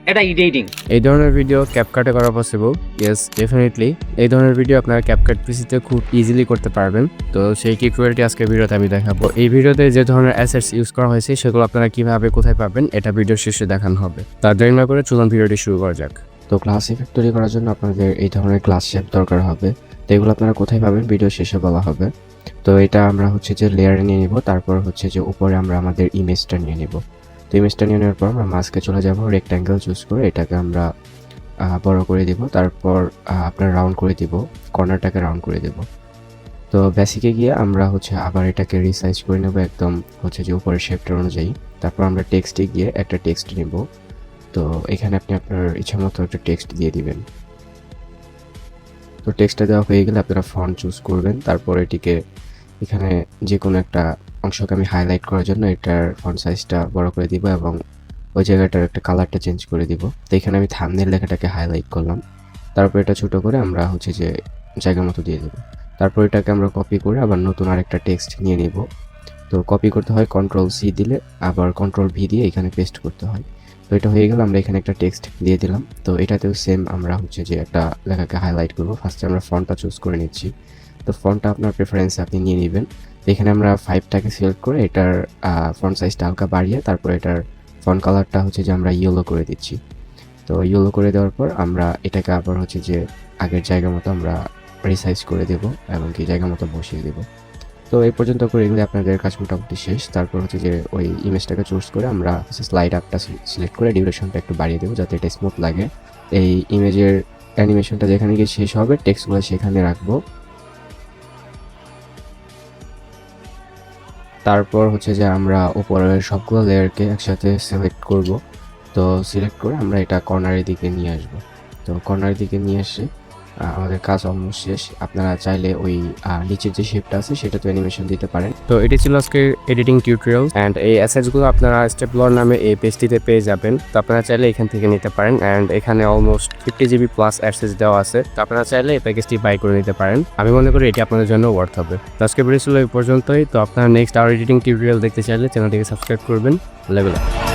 এটা এডিটিং। এই ধরনের ভিডিও ক্যাপকাটে করা পসিবল? Yes, definitely. এই ধরনের ভিডিও আপনারা ক্যাপকাট পিসিতে খুব ইজিলি করতে পারবেন। তো সেই টিউটোরিয়ালটি আজকে ভিডিওতে আমি দেখাবো। এই ভিডিওতে যে ধরনের অ্যাসেটস ইউজ করা হয়েছে সেগুলো আপনারা কিভাবে কোথায় পাবেন এটা ভিডিওর শেষে দেখানো হবে। তার দেরি না করে চলুন ভিডিওটি শুরু করা যাক। তো ক্লাস ইফেক্ট তৈরি করার জন্য আপনাদের এই ধরনের ক্লাস শেপ দরকার হবে। তো এগুলো আপনারা কোথায় পাবেন ভিডিও শেষে বলা হবে। তো এটা আমরা হচ্ছে যে লেয়ারে নিয়ে নিব, তারপর হচ্ছে যে উপরে আমরা আমাদের ইমেজটা নিয়ে নিব। তো ইমেজটা নিয়ে নেওয়ার পর আমরা মাস্কে চলে যাব, রেক্ট্যাঙ্গেল চুজ করে এটাকে আমরা বড় করে দিব, তারপর আপনার রাউন্ড করে দিব, কর্নারটাকে রাউন্ড করে দেব। তো বেসিকে গিয়ে আমরা হচ্ছে আবার এটাকে রিসাইজ করে নেব একদম হচ্ছে যে উপরের শেপটার অনুযায়ী। তারপর আমরা টেক্সটে গিয়ে একটা টেক্সট নিব। তো এখানে আপনি আপনার ইচ্ছা মতো একটা টেক্সট দিয়ে দিবেন। তো টেক্সটটা দেওয়া হয়ে গেলে আপনারা ফন্ট চুজ করবেন, তারপর এটিকে এখানে যে কোনো একটা অংশকে আমি হাইলাইট করার জন্য এটার ফন্ট সাইজটা বড় করে দিব এবং ওই জায়গাটার একটা কালারটা চেঞ্জ করে দিব। তো এখানে আমি থাম্বনেল লেখাটাকে হাইলাইট করলাম, তারপর এটা ছোট করে আমরা হচ্ছে যে জায়গা মতো দিয়ে দেবো। তারপর এটাকে আমরা কপি করে আবার নতুন আরেকটা টেক্সট নিয়ে নেব। তো কপি করতে হয় Ctrl+C দিলে, আবার Ctrl+V দিয়ে এখানে পেস্ট করতে হয়। তো এটা হয়ে গেলে আমরা এখানে একটা টেক্সট দিয়ে দিলাম। তো এটাতেও সেম আমরা হচ্ছে যে একটা লেখাকে হাইলাইট করবো। ফার্স্টে আমরা ফন্টটা চুজ করে নিচ্ছি। তো ফন্টটা আপনার প্রেফারেন্সে আপনি নিয়ে নেবেন। তো এখানে আমরা 5টাকে সিলেক্ট করে এটার ফন্ট সাইজটা হালকা বাড়িয়ে তারপর এটার ফন্ট কালারটা হচ্ছে যে আমরা ইয়েলো করে দিচ্ছি। তো ইয়েলো করে দেওয়ার পর আমরা এটাকে আবার হচ্ছে যে আগের জায়গা মতো আমরা রিসাইজ করে দেব এবং কি জায়গা মতো বসিয়ে দেব। তো এই পর্যন্ত করে এগুলি আপনাদের কাজ মোটামুটি শেষ। তারপর হচ্ছে যে ওই ইমেজটাকে চুজ করে আমরা স্লাইড আপটা সিলেক্ট করে ডিউরেশনটা একটু বাড়িয়ে দেবো যাতে এটা স্মুথ লাগে। এই ইমেজের অ্যানিমেশনটা যেখানে গিয়ে শেষ হবে টেক্সটগুলো সেখানে রাখবো। তারপর হচ্ছে যে আমরা উপরের সবগুলো লেয়ারকে একসাথে সিলেক্ট করব। তো সিলেক্ট করে আমরা এটা কর্নারের দিকে নিয়ে আসব। তো কর্নারের দিকে নিয়ে এসে আমাদের কাজ অলমোস্ট শেষ। আপনারা চাইলে ওই নিচের যে শেপটা আছে সেটাতে অ্যানিমেশন দিতে পারেন। তো এটি ছিল আজকের এডিটিং টিউটোরিয়াল অ্যান্ড এই অ্যাসেটসগুলো আপনারা স্টেপলর নামে এই পেজটিতে পেয়ে যাবেন। তো আপনারা চাইলে এখান থেকে নিতে পারেন অ্যান্ড এখানে অলমোস্ট 50 GB প্লাস অ্যাসেটস দেওয়া আছে। তো আপনারা চাইলে এই প্যাকেজটি বাই করে নিতে পারেন। আমি মনে করি এটি আপনাদের জন্য ওয়ার্থ হবে। তো আজকে ভিডিও ছিল এই পর্যন্তই। তো আপনারা নেক্সট আর এডিটিং টিউটোরিয়াল দেখতে চাইলে চ্যানেলটিকে সাবস্ক্রাইব করবেন। Level up.